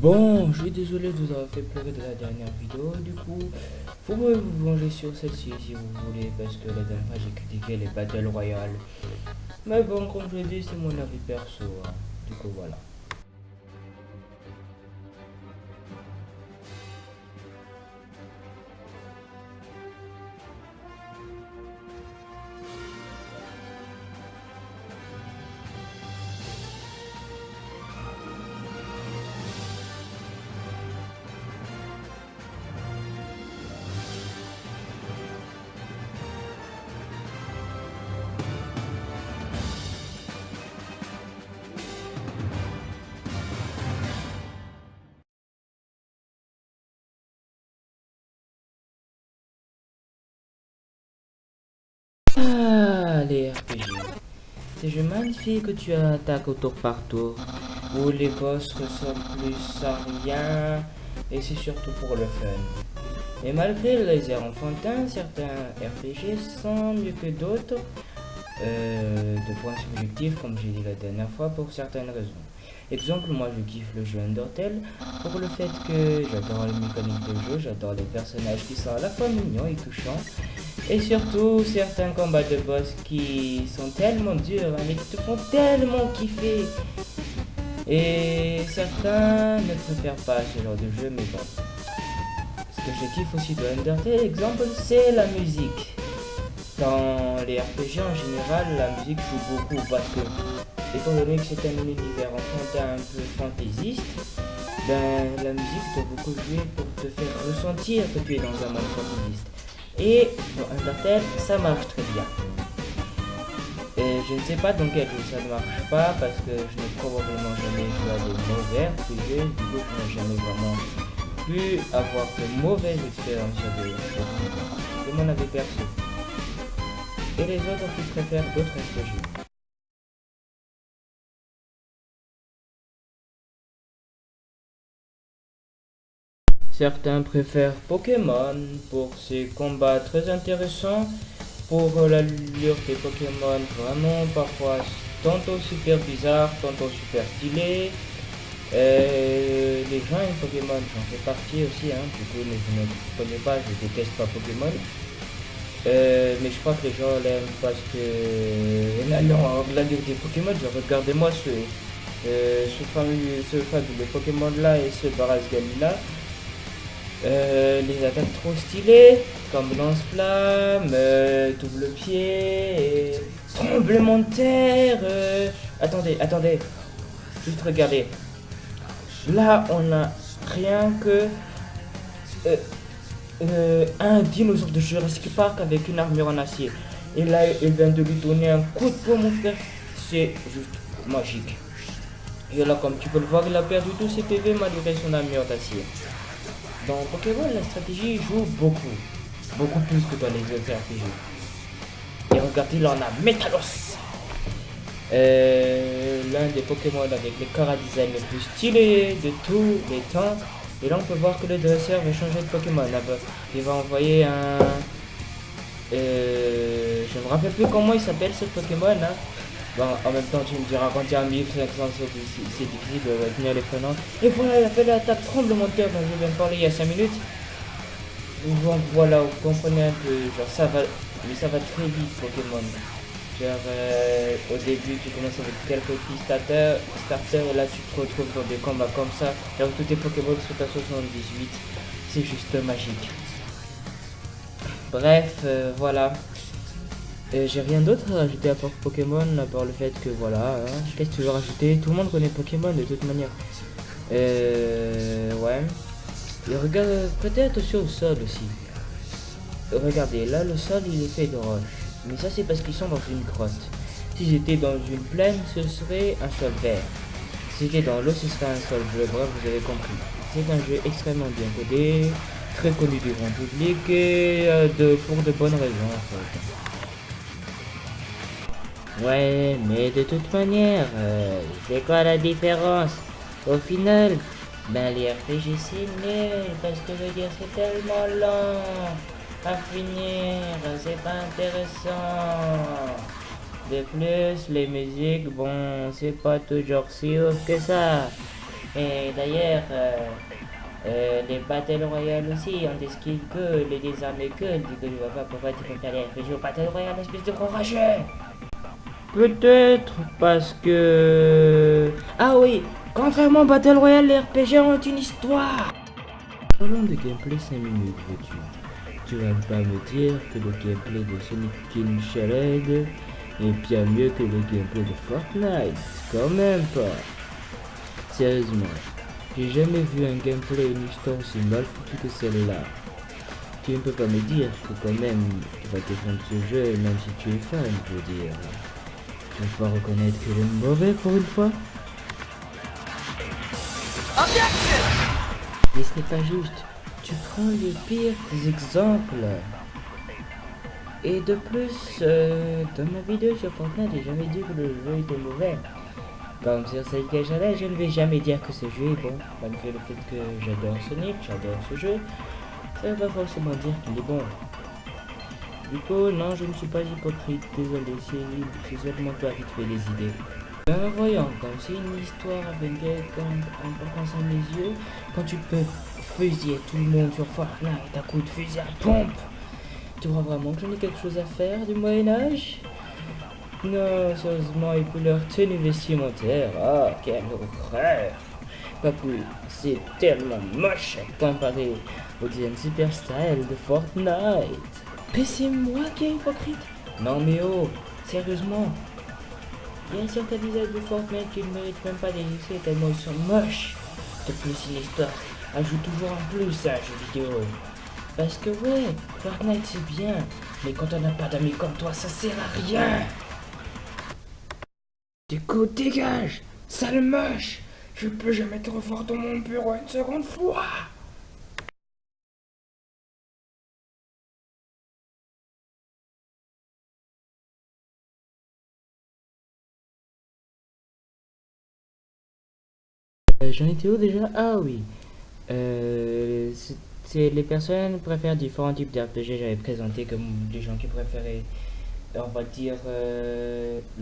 Bon, je suis désolé de vous avoir fait pleurer de la dernière vidéo, du coup, vous pouvez vous venger sur celle-ci si vous voulez, parce que la dernière fois j'ai critiqué les Battle Royale. Mais bon, comme je l'ai dit, c'est mon avis perso, hein. Du coup, voilà. Ah, les RPG. Ces jeux magnifiques que tu attaques au tour par tour, où les boss ressemblent plus à rien, et c'est surtout pour le fun. Et malgré les airs enfantins, certains RPG sont mieux que d'autres, de points subjectifs, comme j'ai dit la dernière fois, pour certaines raisons. Exemple, moi je kiffe le jeu Undertale pour le fait que j'adore les mécaniques de jeu, j'adore les personnages qui sont à la fois mignons et touchants, et surtout certains combats de boss qui sont tellement durs, hein, mais qui te font tellement kiffer. Et certains ne préfèrent pas ce genre de jeu, mais bon. Ce que je kiffe aussi de Undertale, exemple, c'est la musique. Dans les RPG en général, la musique joue beaucoup parce que, étant donné que c'est un univers enfantin un peu fantaisiste, ben, la musique doit beaucoup jouer pour te faire ressentir que tu es dans un monde fantaisiste. Et dans Undertale, ça marche très bien. Et je ne sais pas dans quel jeu ça ne marche pas parce que je n'ai probablement jamais joué à de mauvais RPG, du coup je n'ai jamais vraiment pu avoir de mauvaises expériences sur des RPG. C'est mon avis perso. Et les autres qui préfèrent d'autres RPG. Certains préfèrent Pokémon pour ses combats très intéressants, pour l'allure des Pokémon vraiment parfois tantôt super bizarre, tantôt super stylé. Les gens aiment Pokémon, j'en fais partie aussi, hein. Du coup, mais je ne connais pas, je déteste pas Pokémon. Mais je crois que les gens l'aiment parce que l'allure des Pokémon, genre, regardez-moi ce fabuleux Pokémon là et ce Barasgani là. Les attaques trop stylées, comme lance-flamme, double pied, tremblement de terre. Attendez, juste regardez. Là, on a rien que un dinosaure de Jurassic Park avec une armure en acier. Et là, il vient de lui donner un coup de poing, mon frère. C'est juste magique. Et là, comme tu peux le voir, il a perdu tous ses PV malgré son armure d'acier. Dans Pokémon, la stratégie joue beaucoup. Beaucoup plus que dans les autres RPG. Et regardez, là, on a Metalos. L'un des Pokémon avec les chara design les plus stylés de tous les temps. Et là, on peut voir que le dresseur va changer de Pokémon. Là-bas, il va envoyer un... je ne me rappelle plus comment il s'appelle ce Pokémon. Hein. Bon, en même temps, tu me diras quand il y a 1500, c'est difficile de retenir les prénoms. Et voilà, il a fait l'attaque tremblement de terre dont je viens de parler il y a 5 minutes. Donc voilà, vous comprenez un peu, genre ça va, mais ça va très vite Pokémon. Genre au début tu commences avec quelques petits starters et là tu te retrouves dans des combats comme ça. Genre tous tes Pokémon sont à 78, c'est juste magique. Bref, voilà. J'ai rien d'autre à rajouter à part Pokémon, à part le fait que voilà, hein, qu'est-ce que tu veux rajouter? Tout le monde connaît Pokémon de toute manière. Ouais. Et regarde, prêtez attention au sol aussi. Regardez, là le sol il est fait de roche. Mais ça c'est parce qu'ils sont dans une grotte. Si j'étais dans une plaine, ce serait un sol vert. Si j'étais dans l'eau, ce serait un sol bleu. Bref, vous avez compris. C'est un jeu extrêmement bien codé, très connu du grand public et pour de bonnes raisons en fait. Ouais, mais de toute manière, c'est quoi la différence? Au final, ben les RPG c'est nul, parce que je veux dire c'est tellement lent à finir, c'est pas intéressant. De plus, les musiques, bon, c'est pas toujours si ouf que ça. Et d'ailleurs, les Battle Royale aussi ont des skills cool et des armes cool. Du coup, je vois pas pourquoi tu peux faire les RPG au Battle Royale, espèce de gros rageux. Peut-être parce que... Ah oui, contrairement au Battle Royale, les RPG ont une histoire. Parlons de gameplay 5 minutes, veux-tu. Tu vas pas me dire que le gameplay de Sonic King Challenge est bien mieux que le gameplay de Fortnite. Quand même pas. Sérieusement, j'ai jamais vu un gameplay et une histoire aussi mal foutue que celle-là. Tu ne peux pas me dire que quand même tu vas défendre ce jeu même si tu es fan, je veux dire. Tu vas pas reconnaître qu'il est mauvais pour une fois? Mais ce n'est pas juste. Tu prends les pires des exemples. Et de plus, dans ma vidéo sur Fortnite, j'ai jamais dit que le jeu était mauvais. Comme sur Sonic Challenge, je ne vais jamais dire que ce jeu est bon. Malgré le fait que j'adore Sonic, j'adore ce jeu, ça ne veut pas forcément dire qu'il est bon. Du coup, non, je ne suis pas hypocrite, désolé, c'est seulement toi qui te fais des idées. Ben voyons, comme c'est une histoire avec quelqu'un importance à mes yeux, quand tu peux fusiller tout le monde sur Fortnite à coup de fusil à pompe, tu crois vraiment que j'en ai quelque chose à faire du Moyen-Âge? Non, sérieusement, et puis leur tenue vestimentaire, ah, quelle horreur! Papou, c'est tellement moche comparé au design super style de Fortnite. Mais c'est moi qui est hypocrite? Non mais oh, sérieusement, il y a certains designs de Fortnite qui ne méritent même pas d'exister tellement ils sont moches. De plus, une histoire ajoute toujours en plus à un jeu vidéo. Parce que ouais, Fortnite c'est bien, mais quand on n'a pas d'amis comme toi, ça sert à rien. Du coup, dégage, sale moche. Je peux jamais te revoir dans mon bureau une seconde fois. J'en étais où déjà? Ah oui. C'est les personnes préfèrent différents types d'RPG. J'avais présenté comme les gens qui préféraient, on va dire,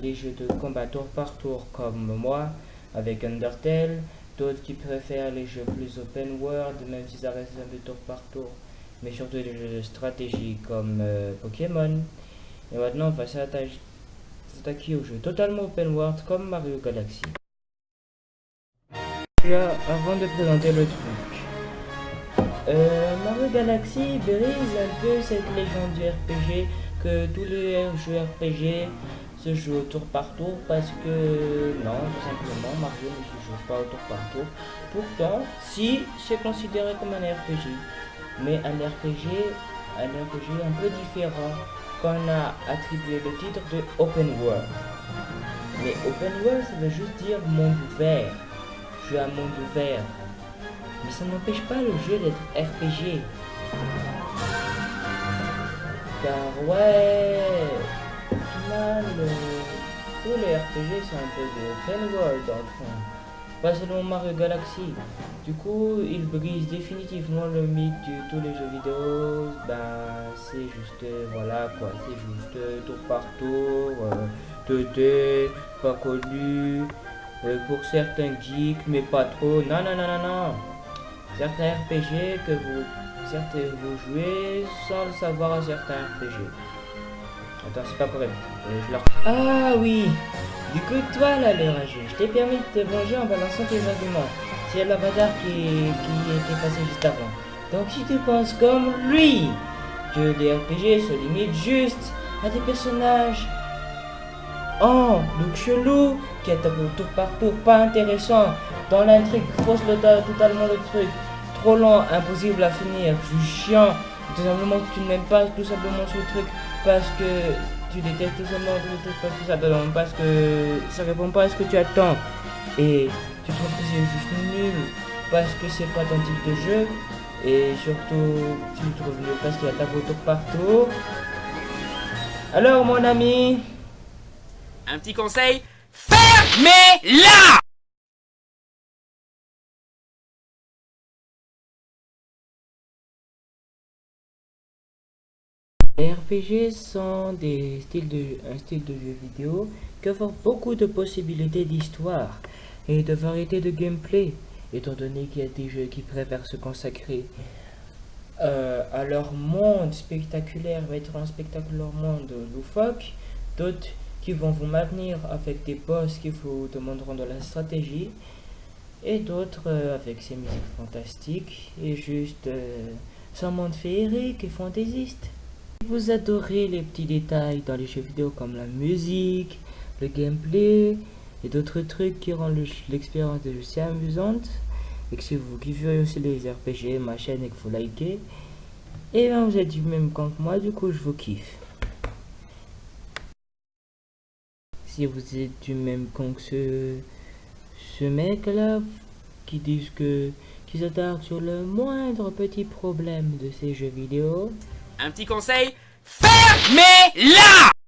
les jeux de combat tour par tour comme moi, avec Undertale. D'autres qui préfèrent les jeux plus open world, même si ça reste un peu tour par tour. Mais surtout les jeux de stratégie comme Pokémon. Et maintenant, on va s'attaquer aux jeux totalement open world comme Mario Galaxy. Déjà, avant de présenter le truc, Mario Galaxy brise un peu cette légende du RPG que tous les jeux RPG se jouent au tour par tour parce que non, tout simplement Mario ne se joue pas au tour par tour. Pourtant, si c'est considéré comme un RPG, mais un RPG un peu différent qu'on a attribué le titre de Open World. Mais Open World, ça veut juste dire monde ouvert. Jeu à monde ouvert. Mais ça n'empêche pas le jeu d'être RPG. Car ouais, au final, tous les RPG sont un peu de open world dans le fond. Pas seulement Mario Galaxy. Du coup, il brise définitivement le mythe de tous les jeux vidéo. Ben, c'est juste, voilà quoi, c'est juste tour par tour, 2D, pas connu. Pour certains geeks, mais pas trop. Non, non, non, non, non. Certains RPG que vous jouez sans le savoir à certains RPG. Attends, c'est pas correct. Ah oui. Du coup, toi là, le rageux, je t'ai permis de te venger en balançant tes arguments. C'est l'avatar qui était passé juste avant. Donc si tu penses comme lui, que les RPG se limitent juste à des personnages look chelou, qui est tour par tour, pas intéressant, dans l'intrigue, fausse totalement le truc, trop lent, impossible à finir, chiant, tout simplement que tu n'aimes pas tout simplement ce truc, parce que tu détestes tout simplement ce truc, parce que ça donne, parce que ça répond pas à ce que tu attends, et tu trouves que c'est juste nul, parce que c'est pas ton type de jeu, et surtout, tu le trouves nul parce qu'il y a ta tour par tour. Alors mon ami, un petit conseil, fermez-la! Les RPG sont un style de jeu vidéo qui offre beaucoup de possibilités d'histoire et de variété de gameplay. étant donné qu'il y a des jeux qui préfèrent se consacrer à leur monde spectaculaire, mettre en spectacle leur monde loufoque, d'autres qui vont vous maintenir avec des boss qui vous demanderont de la stratégie, et d'autres avec ces musiques fantastiques et juste sans monde féerique et fantaisiste. Vous adorez les petits détails dans les jeux vidéo comme la musique, le gameplay et d'autres trucs qui rendent l'expérience de jeu si amusante, et que si vous kiffez aussi les RPG, ma chaîne, et que vous likez, et bien vous êtes du même camp que moi, du coup je vous kiffe. Si vous êtes du même camp que ce mec là qui disent qui s'attarde sur le moindre petit problème de ces jeux vidéo, Un petit conseil, fermez-la!